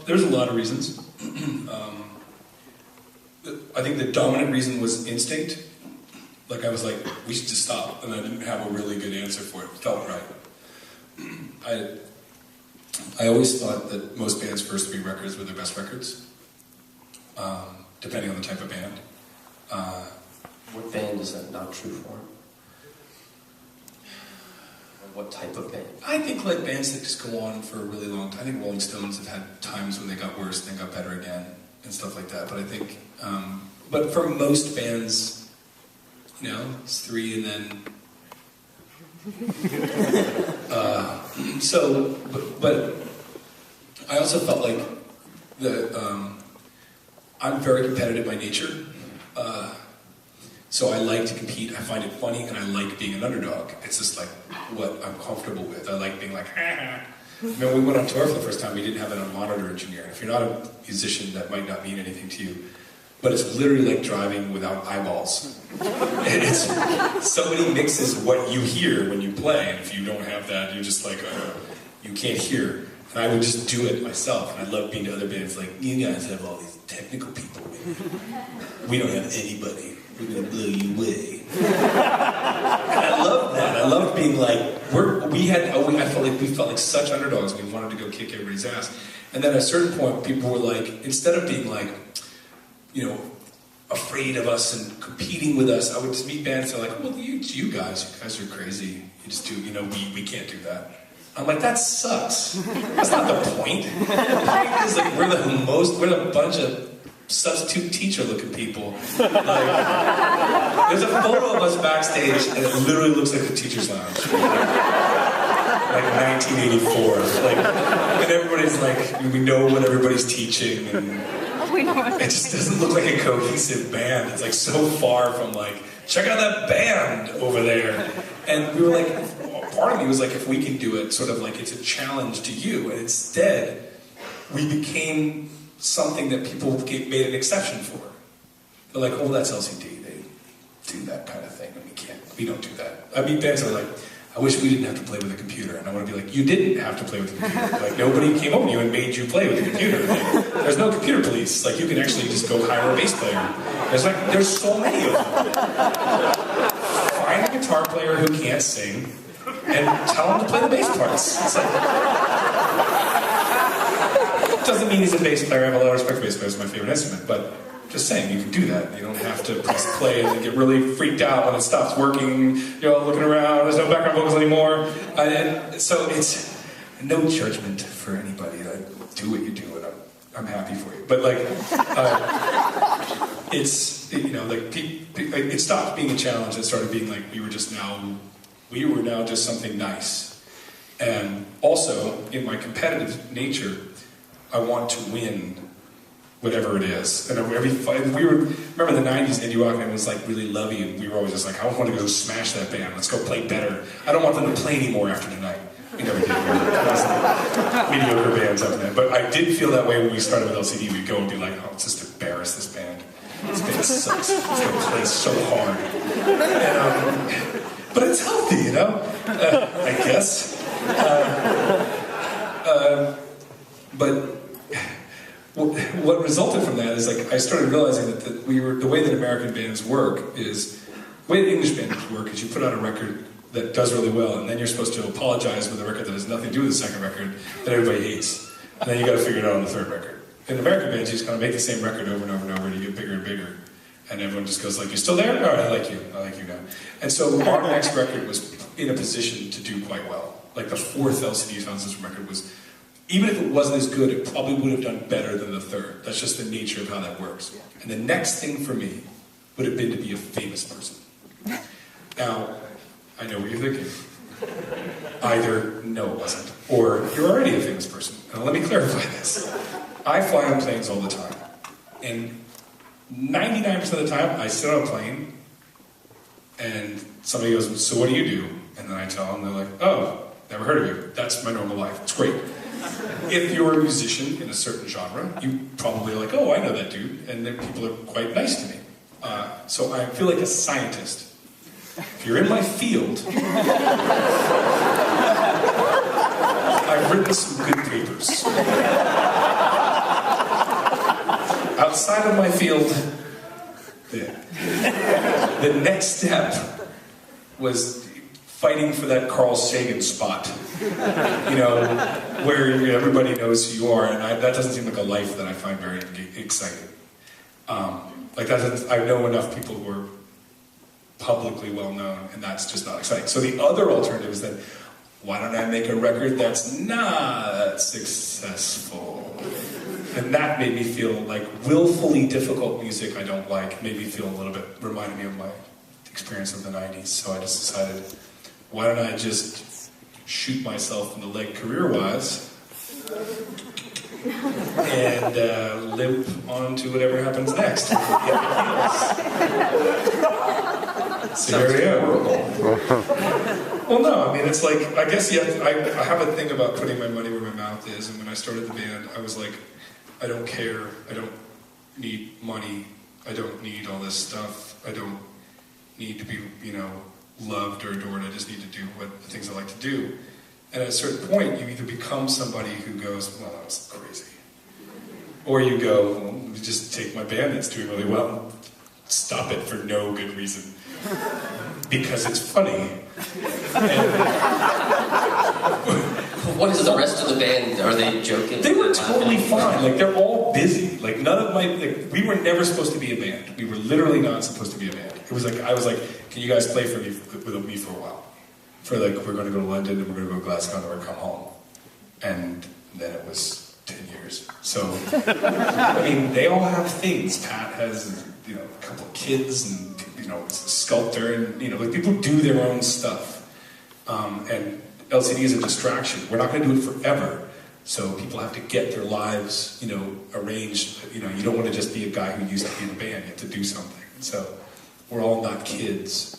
There's a lot of reasons. I think the dominant reason was instinct. Like, I was like, we should just stop, and I didn't have a really good answer for it. It felt right. I always thought that most bands' first 3 records were their best records, depending on the type of band. What band is that not true for? What type of band? I think like bands that just go on for a really long time. I think Rolling Stones have had times when they got worse and then got better again and stuff like that. But I think, but for most bands, you know, it's 3 and then. But I also felt like I'm very competitive by nature. So I like to compete, I find it funny, and I like being an underdog. It's just like what I'm comfortable with. I like being like, ha. When we went on tour for the first time, we didn't have a monitor engineer. If you're not a musician, that might not mean anything to you. But it's literally like driving without eyeballs. And it's so many mixes what you hear when you play, and if you don't have that, you're just like, you can't hear. And I would just do it myself, and I love being to other bands like, you guys have all these technical people. We don't have anybody. We're gonna blow you away. And I love that. I love being like, I felt like we felt like such underdogs. We wanted to go kick everybody's ass. And then at a certain point, people were like, instead of being like, you know, afraid of us and competing with us, I would just meet bands that are like, well, you guys are crazy. You just do, you know, we can't do that. I'm like, that sucks. That's not the point. The point is like, we're a bunch of substitute teacher-looking people. Like, there's a photo of us backstage, and it literally looks like the teacher's lounge. Like 1984. Like, and everybody's like, we know what everybody's teaching, and it just doesn't look like a cohesive band. It's like so far from like, check out that band over there. And we were like, part of me was like, if we can do it, sort of like it's a challenge to you. And instead, we became something that people made an exception for. They're like, oh, that's LCD. They do that kind of thing, and we don't do that. I mean, bands are like, I wish we didn't have to play with a computer. And I want to be like, you didn't have to play with a computer. Like, nobody came over to you and made you play with a computer. Like, there's no computer police. Like, you can actually just go hire a bass player. There's so many of them. Find a guitar player who can't sing and tell him to play the bass parts. It's like, doesn't mean he's a bass player. I have a lot of respect for bass players. It's my favorite instrument. But just saying, you can do that. You don't have to press play and then get really freaked out when it stops working. You're all looking around. There's no background vocals anymore. And so it's no judgment for anybody. Do what you do, and I'm happy for you. But like, it's, you know, like it stopped being a challenge and started being like we were now just something nice. And also, in my competitive nature, I want to win whatever it is. And remember the 90s, indie rock band was like really lovey, and we were always just like, I want to go smash that band, let's go play better. I don't want them to play anymore after tonight. We never did. Mediocre bands after that. But I did feel that way when we started with LCD. We'd go and be like, oh, let's just embarrass this band. This band sucks. It's going to play so hard. And, but it's healthy, you know? I guess. But what resulted from that is like I started realizing that the way that American bands work is the way that English bands work is you put out a record that does really well, and then you're supposed to apologize with a record that has nothing to do with the second record that everybody hates, and then you got to figure it out on the third record. In American bands, you just kind of make the same record over and over and over, and you get bigger and bigger, and everyone just goes like, "You're still there? All right, I like you now." And so our next record was in a position to do quite well. Like the fourth LCD Soundsystem record was. Even if it wasn't as good, it probably would have done better than the third. That's just the nature of how that works. And the next thing for me would have been to be a famous person. Now, I know what you're thinking. Either, no it wasn't, or you're already a famous person. Now let me clarify this. I fly on planes all the time. And 99% of the time, I sit on a plane, and somebody goes, so what do you do? And then I tell them, they're like, oh, never heard of you. That's my normal life. It's great. If you're a musician in a certain genre, you probably are like, oh, I know that dude, and then people are quite nice to me. So I feel like a scientist. If you're in my field, I've written some good papers. outside of my field, the next step was fighting for that Carl Sagan spot. You know, where everybody knows who you are, and that doesn't seem like a life that I find very exciting. Like I know enough people who are publicly well known, and that's just not exciting. So the other alternative is that, why don't I make a record that's not successful? And that made me feel like willfully difficult music I don't like, made me feel a little bit, reminded me of my experience of the 90s. So I just decided, why don't I just shoot myself in the leg career-wise and limp on to whatever happens next. So here we are. Well, no, I mean, it's like, I guess I have a thing about putting my money where my mouth is, and when I started the band, I was like, I don't care, I don't need money, I don't need all this stuff, I don't need to be, you know, loved or adored, I just need to do the things I like to do. And at a certain point, you either become somebody who goes, well, that was crazy. Or you go, well, let me just take my band that's doing really well, stop it for no good reason. Because it's funny. What is the rest of the band? Are they joking? They were totally fine. Like, they're all busy. Like, none of my... Like, we were never supposed to be a band. We were literally not supposed to be a band. It was like, I was like, can you guys play with me for a while? For like, we're going to go to London, and we're going to go to Glasgow, and then we're going to come home. And then it was 10 years. So, I mean, they all have things. Pat has, you know, a couple of kids, and, you know, is a sculptor, and, you know, like, people do their own stuff. And LCD is a distraction. We're not going to do it forever. So people have to get their lives, you know, arranged. You know, you don't want to just be a guy who used to be in a band. You have to do something. So we're all not kids.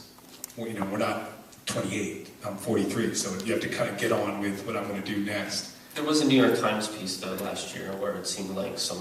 You know, we're not 28. I'm 43. So you have to kind of get on with what I'm going to do next. There was a New York Times piece, though, last year where it seemed like some